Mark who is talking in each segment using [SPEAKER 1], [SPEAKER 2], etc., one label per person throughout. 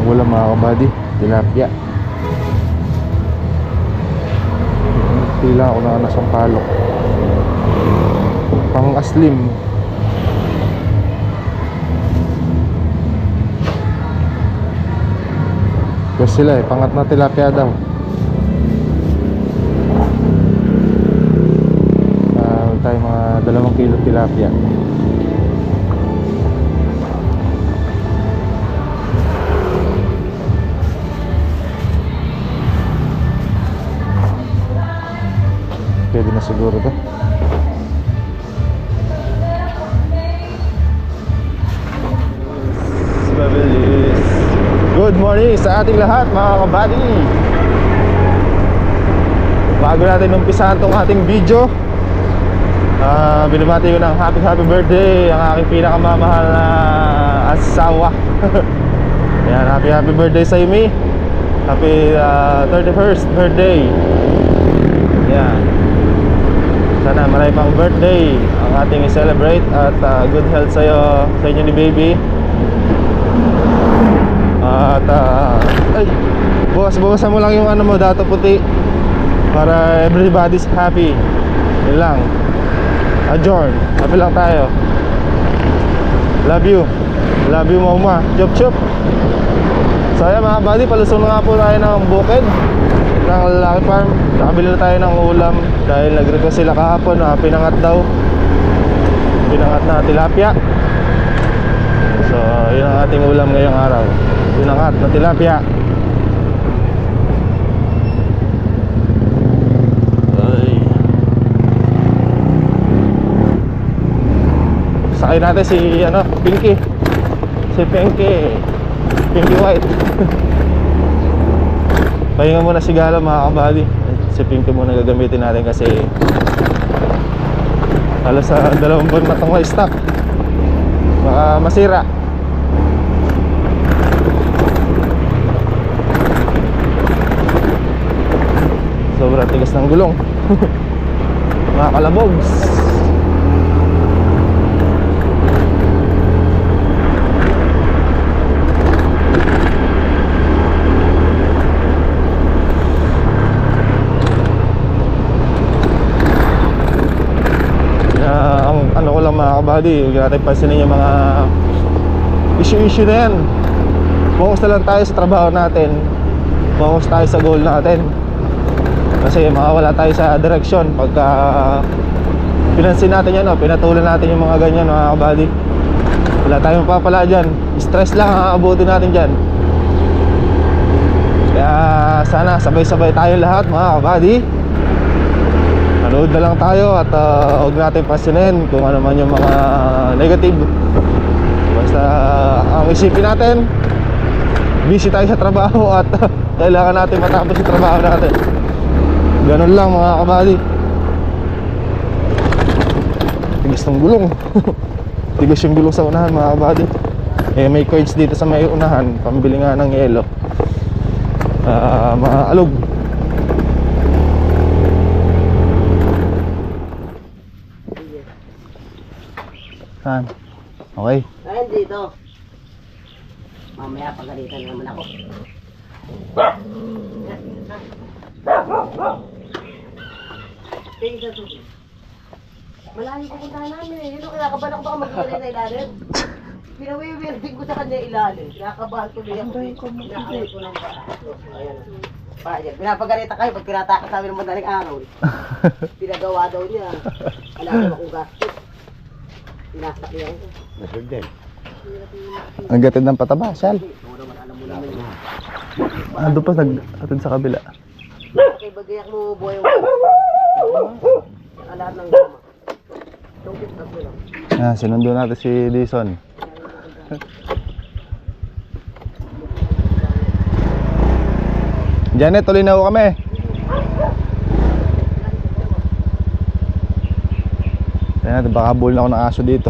[SPEAKER 1] Ang ulam mga kabady, tilapia. Pila ako na nasampalok. Pang aslim. Kasi sila pangat na tilapia daw. Tayo mga 2 kilo tilapia. Pwede na siguro to. Good morning sa ating lahat mga kabady. Bago natin umpisahan tong ating video, binabati ko ng happy birthday ang aking pinakamamahal na asawa. Yan, happy birthday sa Imi. Happy 31st birthday. Yan, sana marami pang birthday ang ating i-celebrate. At good health sa inyo ni baby. At ay, bukas mo lang yung ano mo, dato puti, para everybody's happy. Yun lang. Adjourn. Happy lang tayo. Love you mama. Chop. So ayan mga buddy, palusong na nga po tayo ng bukid ng Lucky Farm. Nakabili na tayo ng ulam dahil nag-request sila kahapon na pinangat na tilapia. So yun ang ating ulam ngayong araw, pinangat na tilapia. Sakay natin si Pinky. Si Pinky White. Pahinga muna si Gala mga kabady. Si Pinky muna gagamitin natin kasi halos sa 2 buwan na itong may stock. Baka masira. Sobrang tigas ng gulong. Mga kalabogs. Ano ko lang mga kabady, huwag natin pansinin yung mga issue na yan. Focus na lang tayo sa trabaho natin. Focus tayo sa goal natin. Kasi makawala tayo sa direksyon pagka pinansin natin yan, pinatulan natin yung mga ganyan mga kabady. Wala tayong mapapala dyan. Stress lang ang aabutin natin dyan. Kaya sana sabay-sabay tayo lahat mga kabady. Manood na lang tayo at huwag natin pasinin kung ano man yung mga negative. Basta ang isipin natin, busy tayo sa trabaho at kailangan natin matapos yung trabaho natin. Ganun lang mga kabady. Tigas ng gulong. Tigas yung gulong sa unahan mga kabady. May coins dito sa may unahan, pambili nga ng yelo. Mga alog. Saan? Okay.
[SPEAKER 2] Ayun dito. Mamaya pagalitan naman ako. Tingnan to. Malayo ko punta namin eh. Yun, kinakabahan ako baka magkakali na ilalim. Pinawiwirting ko sa kanya ilalim. Kinakabahan ko niya ako. Kinakabahan ko ng para. Ayan. Ayan. Pinapagalita kayo pag tinatakas namin ng madaling araw. Pinagawa daw niya. Alam mo kung gastos. Pinasakyan ko.
[SPEAKER 1] Nasod din. Ang gatid ng pataba, Sal. Doon pa nag-atid sa kabila.
[SPEAKER 2] Okay, bagayak mo buhay mo. Lahat ng gama. Tungkit ka ko lang.
[SPEAKER 1] Sinundo natin si Dison. Janet, tuloy na ho kami. Ayan, baka bull na ako ng aso dito.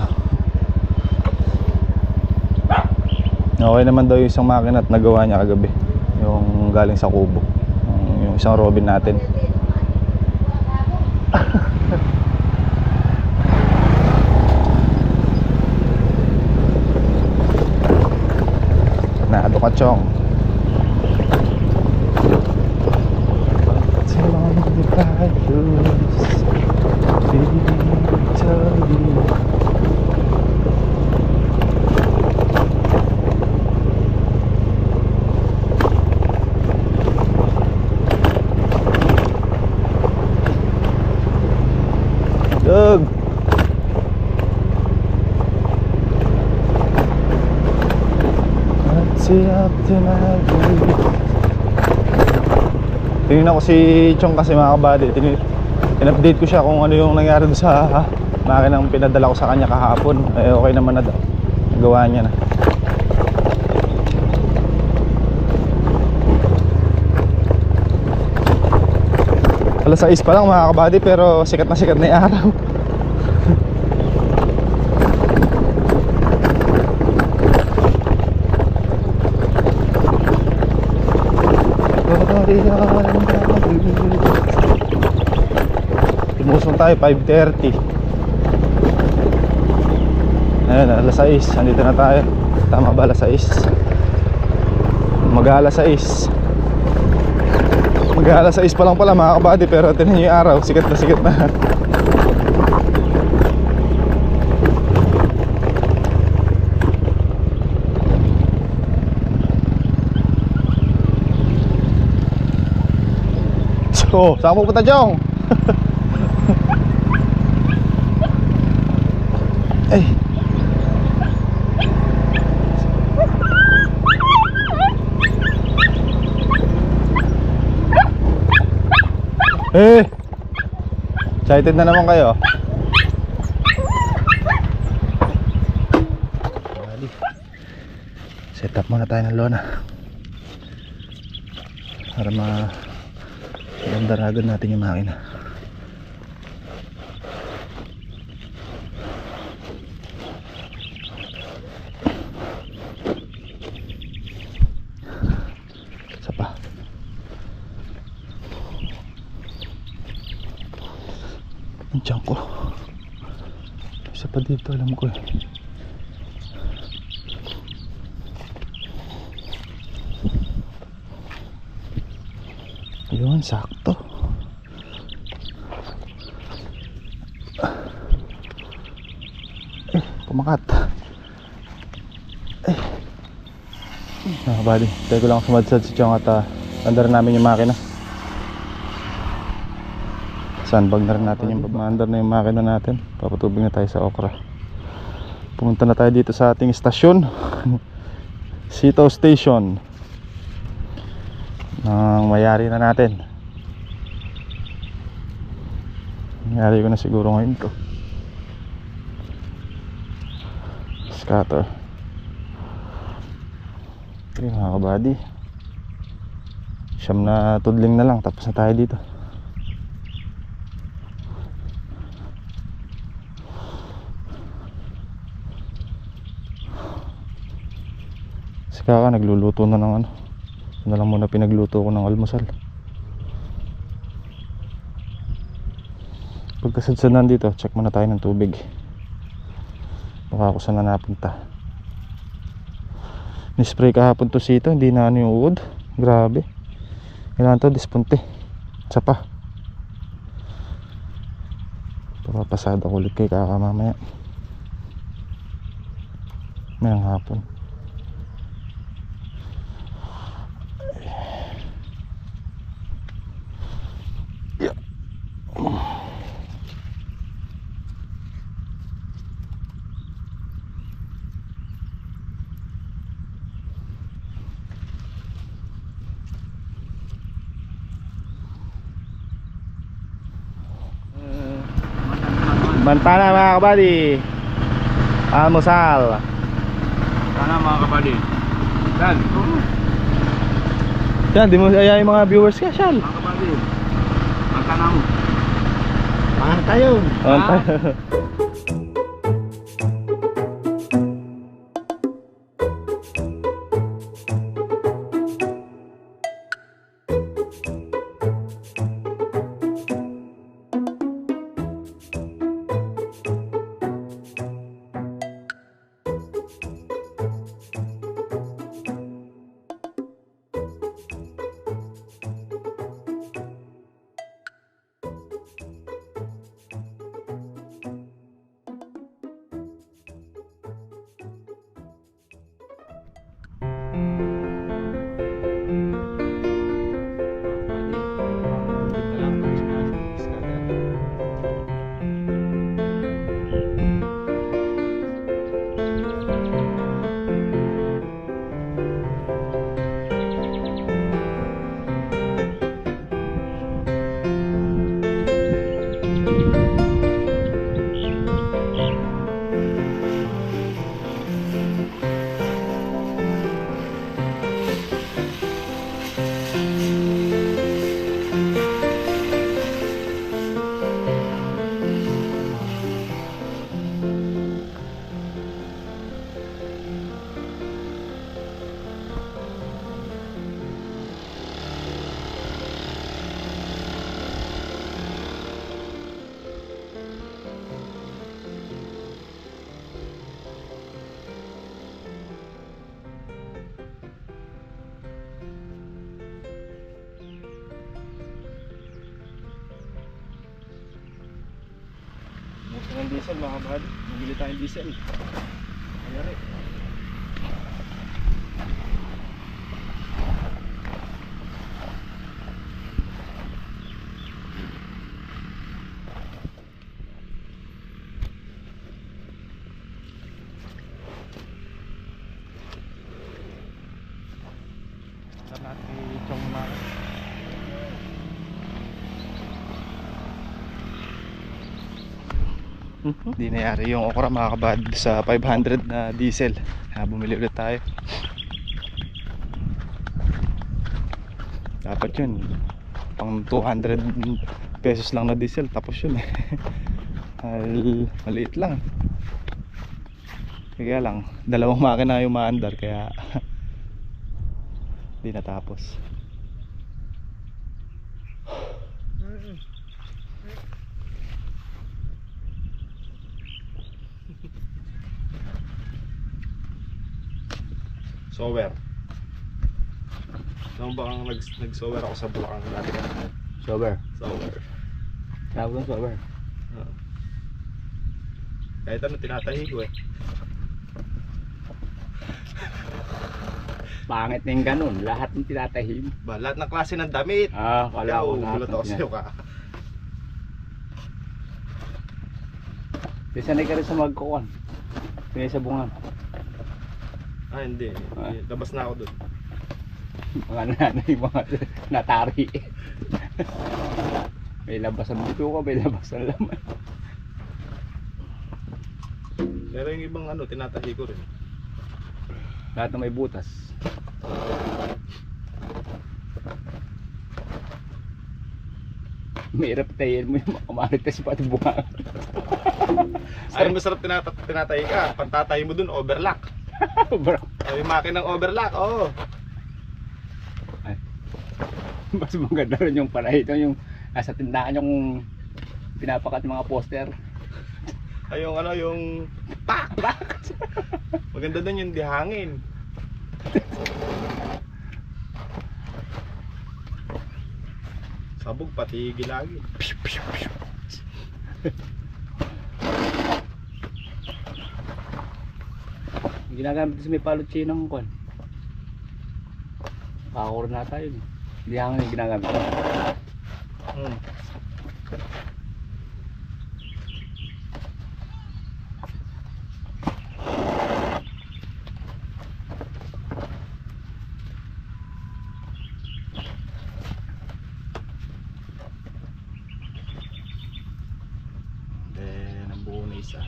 [SPEAKER 1] Okay naman daw yung isang makina at nagawa niya kagabi. Yung galing sa kubo. Yung isang Robin natin. Nado ka chong. I lose victory. Doug. Let's see up tonight. Tinignan ko si Chong kasi mga kabady. In-update ko siya kung ano yung nangyari doon sa makinang pinadala ko sa kanya kahapon. Eh okay naman na daw. Nagawa niya na. Alas 6 pa lang mga kabady, pero sikat na yung araw. Lumusong tayo 5:30. Ayun, alas 6, andito na tayo. Tama ba alas 6? Mag-alas 6. Mag-alas 6 pa lang pala mga kabady, pero tingnan nyo yung araw, sikat na. So, saan pupunta Jong? Ay. Excited na naman kayo. Set up muna tayo ng lona para magandaragan natin yung makina. Isa pa. Ang tiyan ko. Isa pa dito, alam ko eh. Yun, sakto. Pumakat. Bali, tayo ko lang sumadsad si Chong at andar namin yung makina. Sandbag na rin natin yung maandar na yung makina natin. Papatubig na tayo sa Okra. Pumunta na tayo dito sa ating istasyon. Sitaw Station. Ang mayari na natin. Mayari ko na siguro ngayon to. Scatter. Okay mga kabady, siyam na tudling na lang, tapos na tayo dito. Si Kaka nagluluto na ng ano. Na lang muna pinagluto ko ng almusal. Pagkasadsanan dito, check muna tayo ng tubig. Baka ako saan na napunta. Nispray kahapon to sito, hindi na ano yung uod. Grabe. Kailangan to, dispunte. Isa pa. Papapasada ko ulit kay Kaka mamaya. Mayang hapon. Banta na mga kabady. Almusal.
[SPEAKER 3] Sana mga kabady. Dan.
[SPEAKER 1] Yan, di mo ayayin mga viewers ka, Shal.
[SPEAKER 3] Mga kabady. Ang tanong.
[SPEAKER 2] Pangan tayo.
[SPEAKER 1] diesel mga kabady. Bumili tayong diesel. Ayari. Sa natin itong mga Hindi nangyari yung okra mga kabad sa 500 na diesel. Bumili ulit tayo. Dapat yun pang 200 pesos lang na diesel, tapos yun eh. Maliit lang. Kaya lang dalawang makina yung maandar, kaya hindi natapos. Sower. Saan ba kang nag-sower ako sa Bulacan dati ka?
[SPEAKER 3] Sober.
[SPEAKER 1] Sower.
[SPEAKER 3] Tawag ng sober.
[SPEAKER 1] Kahit ano tinatahi ko eh.
[SPEAKER 3] Pangit na yung ganun. Lahat ng tinatahim.
[SPEAKER 1] Ba, lahat ng klase ng damit.
[SPEAKER 3] Wala ko
[SPEAKER 1] Gulat ako sa'yo ka.
[SPEAKER 3] Sanay ka rin sa magkukuan. Pinay sa bungan.
[SPEAKER 1] Hindi. Labas na ako dun.
[SPEAKER 3] Mga nanay, mga natari. May labas ang buto ka, may labas ang laman.
[SPEAKER 1] Pero yung ibang ano, tinatahi ko rin.
[SPEAKER 3] Lahat na may butas. Mahirap tayin mo yung kumarites pa at bunga.
[SPEAKER 1] Ay, masarap tinatahi ka. Pantatahi mo dun, overlock.
[SPEAKER 3] Bro,
[SPEAKER 1] Yung makinang overlock, oo.
[SPEAKER 3] mas maganda rin yung pala ito, yung nasa tindahan yung pinapakat ng mga poster.
[SPEAKER 1] Ay, yung ano, yung pak! Maganda dun yung dihangin. Sabog, patigil lagi.
[SPEAKER 3] Ginagamit sa may palot ng kwan. Kakor na tayo. Hindi hangin yung ginagamit.
[SPEAKER 1] Then, ang buo na isa.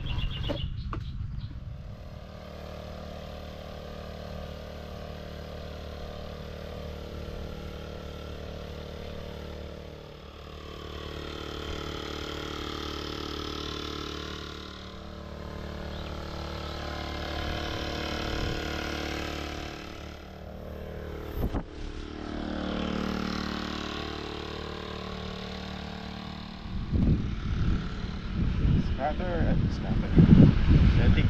[SPEAKER 1] Scatter at scatter. Setting.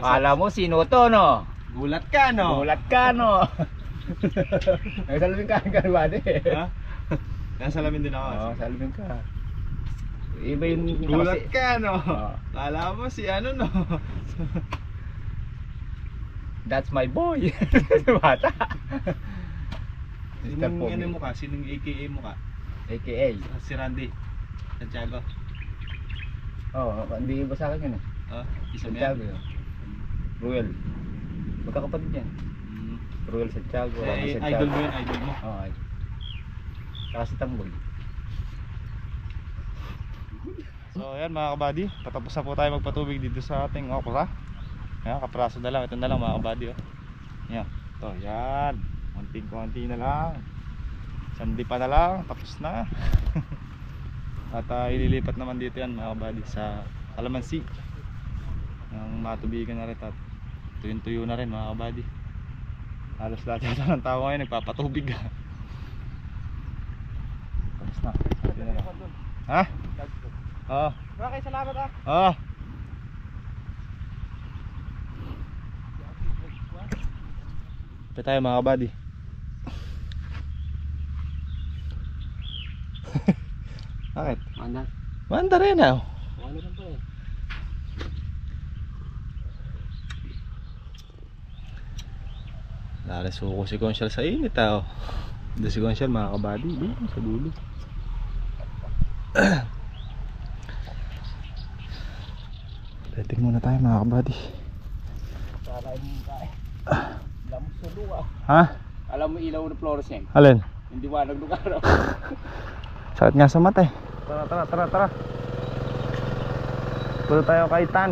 [SPEAKER 3] Akala mo sino to, no?
[SPEAKER 1] Gulat ka, no?
[SPEAKER 3] Gulat ka, no? Nagsalubing ka ng karibade.
[SPEAKER 1] Ha? Nasa lamin din ako.
[SPEAKER 3] Oo, salubing ka. Iba yung
[SPEAKER 1] Gulat ka, no?
[SPEAKER 3] Oo.
[SPEAKER 1] Kala mo si ano, no?
[SPEAKER 3] That's my boy. Bata. Mr.
[SPEAKER 1] Sinong
[SPEAKER 3] Pogi.
[SPEAKER 1] ano mo ka? Sinong AKA mo ka?
[SPEAKER 3] AKA
[SPEAKER 1] Si Randy.
[SPEAKER 3] Santiago. Oo, hindi ba sa akin yun eh? Isa Santiago yun. Ruel. Magkakapatid yan. Ruel Santiago.
[SPEAKER 1] Idol mo yun, idol mo.
[SPEAKER 3] Oo, idol. Saka si Tanggol.
[SPEAKER 1] So ayan mga kabady, patapos na po tayo magpatubig dito sa ating okra. Ayan, kapraso na lang, ito na lang mga kabady oh. Ayan, ito, yan. Konting-konti na lang. Sandi pa na lang, tapos na. At ililipat naman dito yan mga kabady sa Calamansi. Ang matubigan na rin at tuyo na rin mga kabady. Halos lahat yata ng tao ngayon nagpapatubig. Tapos na. Ha? Oo.
[SPEAKER 2] Okay, salamat ah.
[SPEAKER 1] Oo. Ito tayo mga kabady. Bakit?
[SPEAKER 3] Manda.
[SPEAKER 1] Manda rin ah.
[SPEAKER 3] Ano lang to eh.
[SPEAKER 1] Narasuko si Conchal sa init ah. Doon si Conchal mga kabady. Doon sa dulo. Rating muna tayo mga kabady.
[SPEAKER 3] Para mo tayo. Alam mo sa luwa.
[SPEAKER 1] Ha?
[SPEAKER 3] Alam mo ilaw ng fluorescent.
[SPEAKER 1] Alin?
[SPEAKER 3] Hindi wanag ng araw.
[SPEAKER 1] Sakit nga sa mata eh. Tara. Punta tayo kay Tan.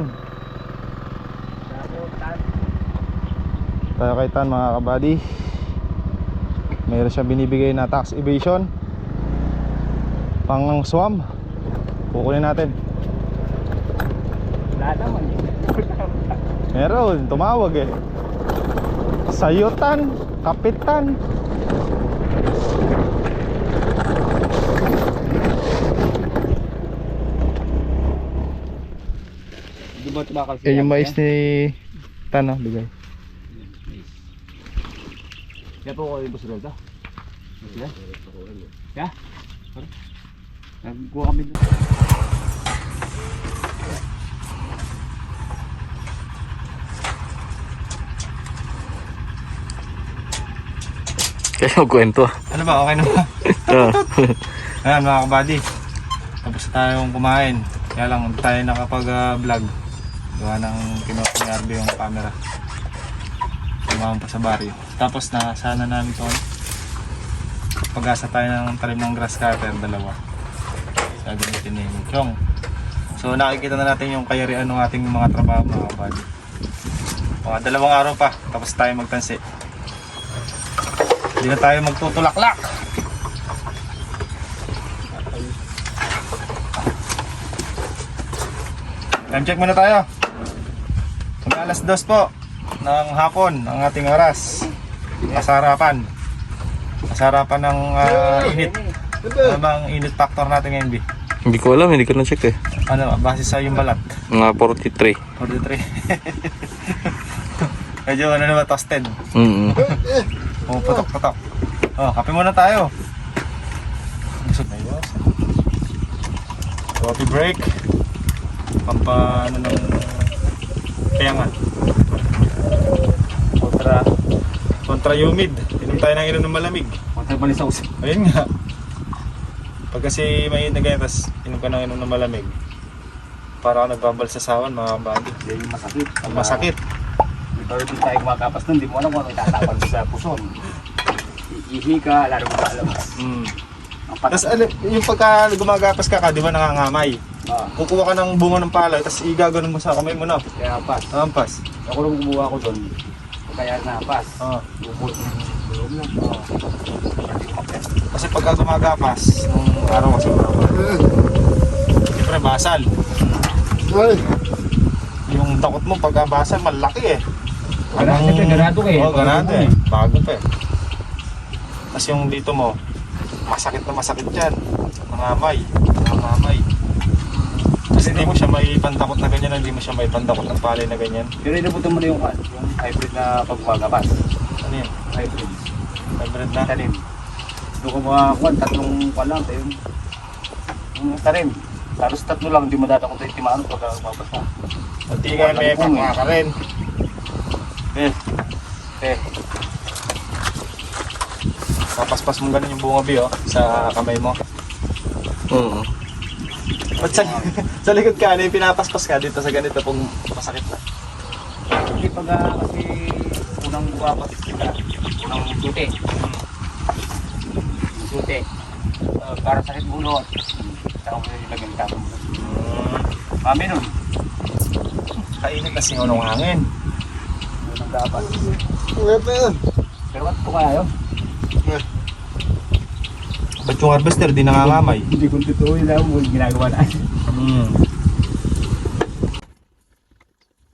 [SPEAKER 1] Tayo kay Tan mga kabady. Mayroon siya binibigay na tax evasion pang swam. Kukunin natin.
[SPEAKER 3] Lahat naman.
[SPEAKER 1] Meron, tumawag eh. Sa'yo Tan, Kapitan.
[SPEAKER 3] Di ba tumakal siya?
[SPEAKER 1] Eh yung mais ni Tan oh, bigay.
[SPEAKER 3] Kaya po ko yung bus road ah. Ya? Nagkuha kami doon.
[SPEAKER 4] Kaya kwento.
[SPEAKER 1] Ano ba, okay na ba? Ayan mga kabady, tapos tayong kumain. Kaya lang hindi tayo nakapag-vlog. Gawa ng kinuha ni RB yung camera. Kumain pa sa barrio. Tapos na sana namin ito. Pag-asa tayo ng talim ng grass cutter, dalawa. Sa gamitin ni Chong. So nakikita na natin yung kayarian ng ating mga trabaho mga kabady. Mga 2 araw pa, tapos tayo magtansi. Hindi na tayo magtutulaklak. Time check muna tayo. Alas 2 po ng hapon ang ating oras. Kasarapan ng init. Ano bang init factor natin ngayon, B?
[SPEAKER 4] Hindi ko alam, hindi ko na-check eh.
[SPEAKER 1] Ano, base sa yung balat?
[SPEAKER 4] Mga 43.
[SPEAKER 1] 43. Medyo ano naman, toasted. Putok. Oh, kape muna tayo. Busog na yun. Coffee break. Pampano ng kayangan. Kontra humid. Inom tayo ng inom ng malamig.
[SPEAKER 3] Kontra balisaw.
[SPEAKER 1] Ayun nga. Pag kasi mainit na ganyan, tapos inom ka ng inom ng malamig, para ako nagbabalsasawan mga kabady.
[SPEAKER 3] Yan yung masakit.
[SPEAKER 1] Ang masakit.
[SPEAKER 3] Ito rin tayo kumakapas nun, di mo alam kung ano itatapal sa puson. Iihi ka, lalo mo kalabas.
[SPEAKER 1] Tapos yung pagka gumagapas ka, di ba nangangamay? Kukuha ka ng bunga ng palay, tapos igaganon mo sa kamay mo na.
[SPEAKER 3] Kaya pas.
[SPEAKER 1] Ampas.
[SPEAKER 3] Ako nung kumuha ko doon, kaya napas. Lupot ng loob na.
[SPEAKER 1] Kasi pagka gumagapas, nung araw kasi siyempre basal. Yung takot mo pagka basal, malaki eh.
[SPEAKER 3] Ganado ka eh.
[SPEAKER 1] Oo, ganado eh. Bago pa eh. Tapos yung dito mo, masakit na masakit dyan. Nangamay. Kasi hindi mo siya may pandakot na ganyan, hindi mo siya may pandakot ng palay na ganyan.
[SPEAKER 3] Pero inabutan mo na yung hybrid na pagmagapas.
[SPEAKER 1] Ano yun?
[SPEAKER 3] Hybrid.
[SPEAKER 1] Hybrid na?
[SPEAKER 3] Talim. Doon ko makakuha, 3 pa lang. Yung talim. Tapos 3 lang, hindi mo datakot yung timano pagka mapas na.
[SPEAKER 1] Hindi ka may pangwa ka rin. Papaspas mo ganun yung bunga B oh, sa kamay mo. Ba't sa likod ka, ano yung pinapaspas ka dito sa ganito kung masakit na?
[SPEAKER 3] Hindi pag kasi unang buwapat kita, unang suti. Suti. Para sakit bunot. Saka ko nilagyan ng tapong. Kami nun.
[SPEAKER 1] Kainit na singaw ng hangin.
[SPEAKER 3] Unang dapat.
[SPEAKER 1] Uwe pa yun.
[SPEAKER 3] Pero ba't ko kaya yun?
[SPEAKER 1] Ba't yung harvester di nangangamay?
[SPEAKER 3] Hindi kong totoo yun lang mo ginagawa na.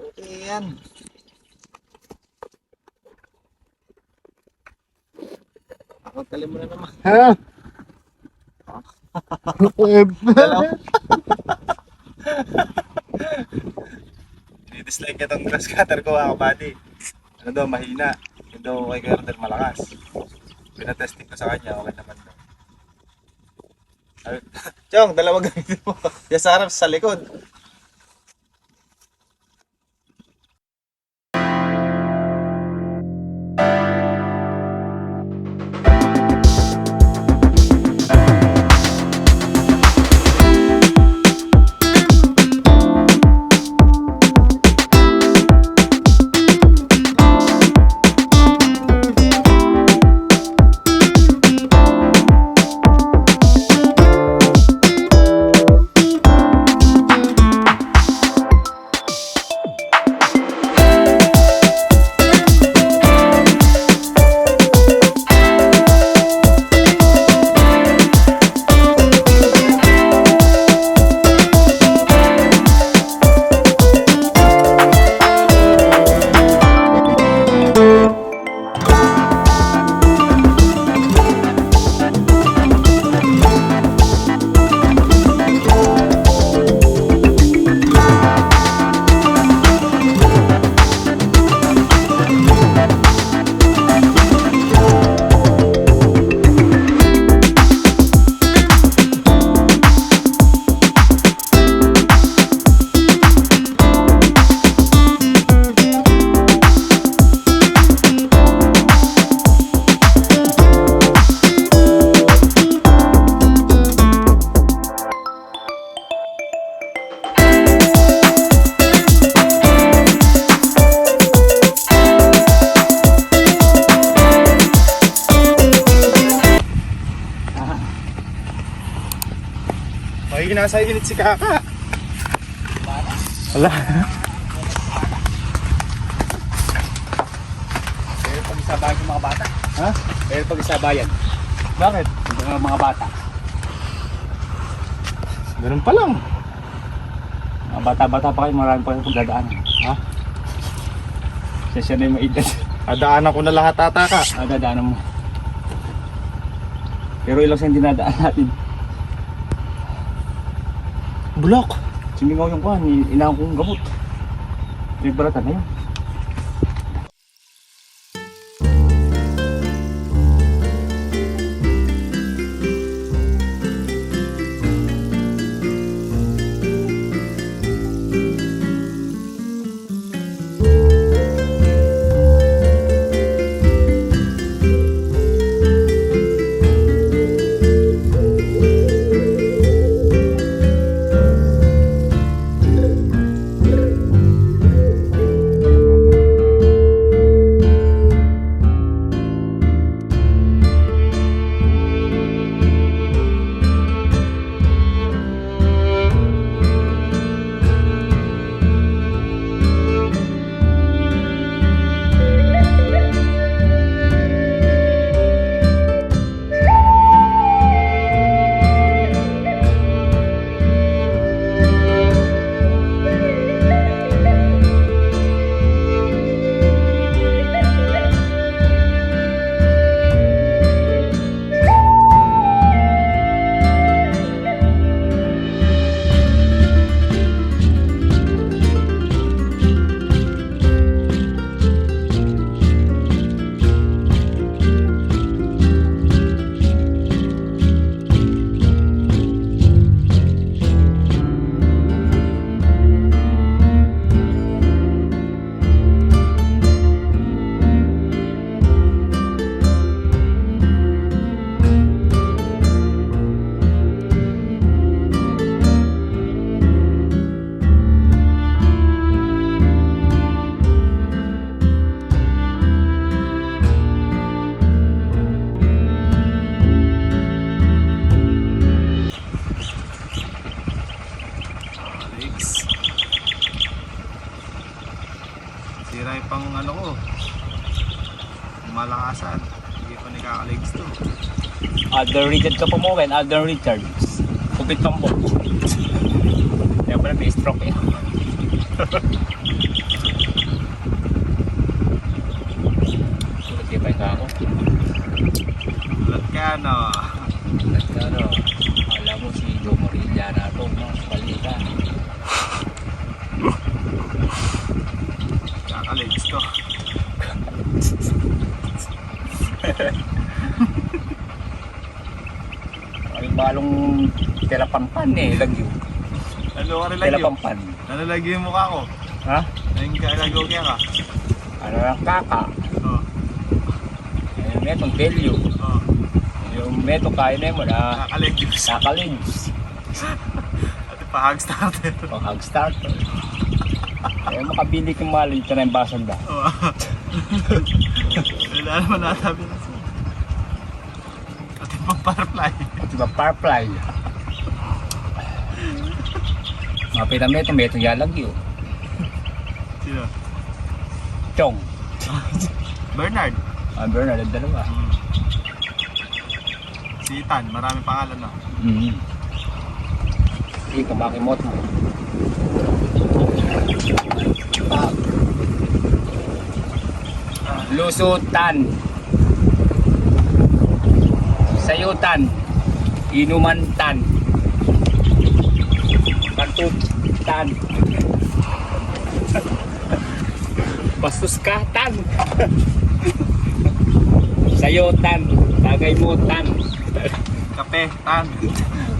[SPEAKER 1] Okay yan. Ako tali mo na naman.
[SPEAKER 3] Ha?
[SPEAKER 1] Dislike niya tong grass cutter ko mga kabady. Ano daw, mahina. Yung daw kay Carter malakas. Pinatesting ko sa kanya, okay naman daw. Chong, dalawa gamitin mo. Yan sa harap, sa likod. May nasa init si Kaka. Wala.
[SPEAKER 3] Pero pag isabayan yung mga bata.
[SPEAKER 1] Ha?
[SPEAKER 3] Pero pag isabayan.
[SPEAKER 1] Bakit?
[SPEAKER 3] Yung mga bata.
[SPEAKER 1] Ganun pa lang.
[SPEAKER 3] Mga bata-bata pa kayo, marami pa kayong pagdadaanan.
[SPEAKER 1] Ha?
[SPEAKER 3] Siya na yung maedad.
[SPEAKER 1] Adaanan ko na lahat ata ka.
[SPEAKER 3] Dadaanan mo. Pero ilang siyang dinadaan natin.
[SPEAKER 1] Bulok.
[SPEAKER 3] Sumingaw yung kuhan, inahang kong gamot. Nagbaratan na yun.
[SPEAKER 1] Sira yung pang ano ko. Malakasan. Hindi pa nakaka-legs to.
[SPEAKER 3] Alden Richard ka pumawen, Alden Richards. Kupit pang mo. Kaya pala may stroke eh. Sulit kayo pa yung kako.
[SPEAKER 1] Ulat ka no.
[SPEAKER 3] At ano, alam mo si Joe Morilla na ito, no? Balita.
[SPEAKER 1] Nakaka-legs to.
[SPEAKER 3] Ay balong terapampan eh, lagyo.
[SPEAKER 1] Ano ka rin lagyo?
[SPEAKER 3] Terapampan.
[SPEAKER 1] Ano lagyo yung mukha ko?
[SPEAKER 3] Ha?
[SPEAKER 1] Naging kalagaw kaya ka?
[SPEAKER 3] Ano lang kaka?
[SPEAKER 1] Oo.
[SPEAKER 3] Yung metong telyo.
[SPEAKER 1] Oo.
[SPEAKER 3] Yung metong kaya na mo na
[SPEAKER 1] Nakaka-legs.
[SPEAKER 3] nakalids.
[SPEAKER 1] At pa-hug starter.
[SPEAKER 3] Pang hug starter. Eh makabili kang mali ito na yung basag ba?
[SPEAKER 1] Oo. Wala naman natabi na siya. At yung pang-firefly.
[SPEAKER 3] At diba firefly? Mapita metong yalagyo.
[SPEAKER 1] Sino?
[SPEAKER 3] Chong.
[SPEAKER 1] Bernard.
[SPEAKER 3] Bernard ang dalawa.
[SPEAKER 1] Si Ethan, marami pangalan na.
[SPEAKER 3] Sige, kumakimot mo. Lusutan. Sayutan. Inumantan. Patutan. Pastuskatan. Sayutan. Tagaymutan.
[SPEAKER 1] Kape, tan.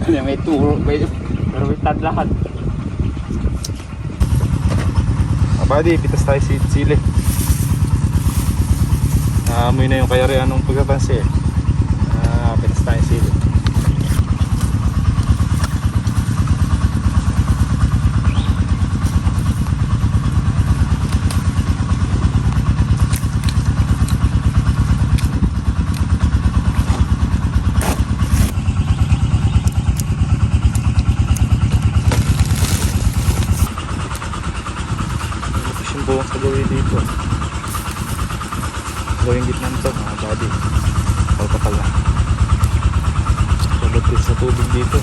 [SPEAKER 3] May turo, may tan lahat.
[SPEAKER 1] Buddy, pitas tayo sili. Naamoy na yung kayarian ng pagkatansi. Pitas tayo sili. Buong sa gawin dito. Gawin gitna nito mga buddy. Kalkapal na. Sabot din sa tubig dito.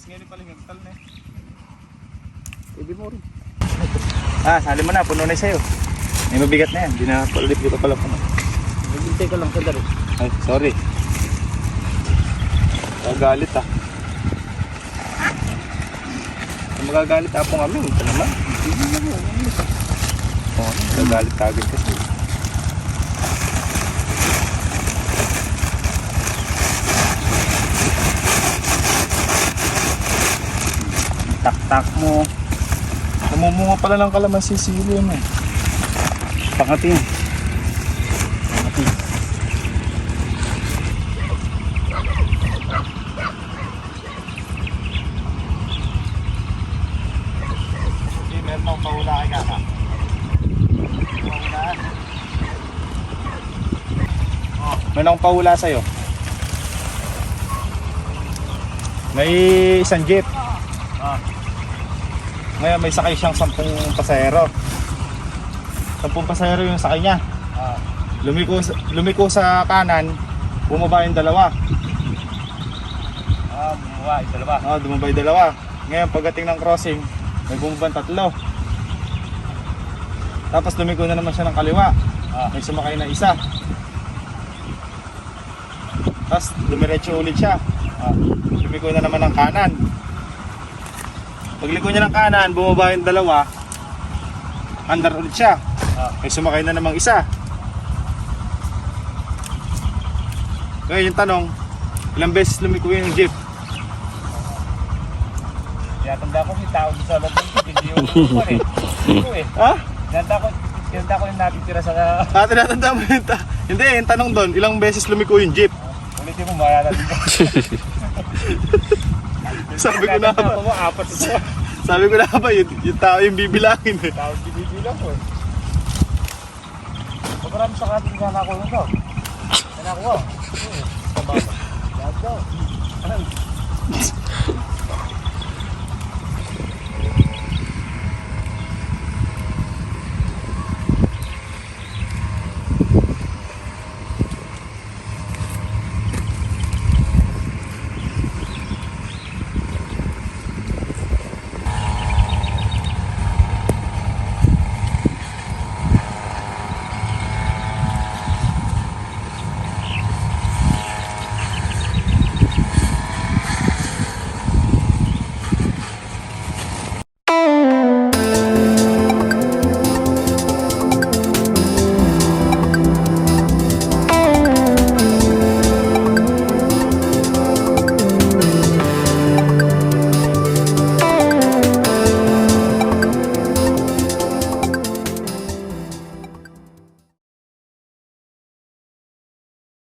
[SPEAKER 1] Ngayon pala yung tal na eh.
[SPEAKER 3] Pwede mo rin.
[SPEAKER 1] Sali mo na, puno na sa'yo. May mabigat na yan, hindi na palit ko pala puno.
[SPEAKER 3] Naghintay ko lang sa dali.
[SPEAKER 1] Ay, sorry. Galit ah.
[SPEAKER 3] magagalit apong kami. Ito naman. Oo, magagalit agad kasi. Tak-tak mo. Namumunga pala ng kalamansi sili mo. Pangatin. Pangatin. Meron akong pahula kay kaka. Pahulaan. Oh, meron akong pahula sa'yo. May isang jeep. Ngayon may sakay siyang 10 pasahero. 10 pasahero yung sakay niya. Lumiko sa kanan, bumaba yung dalawa. Bumaba yung dalawa. Bumaba yung dalawa. Ngayon pagdating ng crossing, may bumabang 3. Tapos lumiko na naman siya ng kaliwa. May sumakay na isa. Tapos dumiretso ulit siya. Lumiko na naman ng kanan. Pagliko niya ng kanan, bumaba yung dalawa. Andar ulit siya. May sumakay na namang isa. Ngayon yung tanong, ilang beses lumiko yung jeep?
[SPEAKER 5] Tanda ko si tao sa loob ng hindi yung kupon eh.
[SPEAKER 1] Ha?
[SPEAKER 5] Tanda ko yung natitira sa...
[SPEAKER 1] Tinatanda mo yun. Hindi, yung tanong doon, ilang beses lumiko yung jeep?
[SPEAKER 5] Ulitin mo, malalatin ko.
[SPEAKER 1] Sabi ko na ba?
[SPEAKER 5] Apat sa
[SPEAKER 1] Sabi ko na ba, yung tao yung bibilangin eh.
[SPEAKER 5] tao binibilang ko eh. Pagkarami sa kating gana ko yun daw. Gana ko. Sa baba. Lahat daw.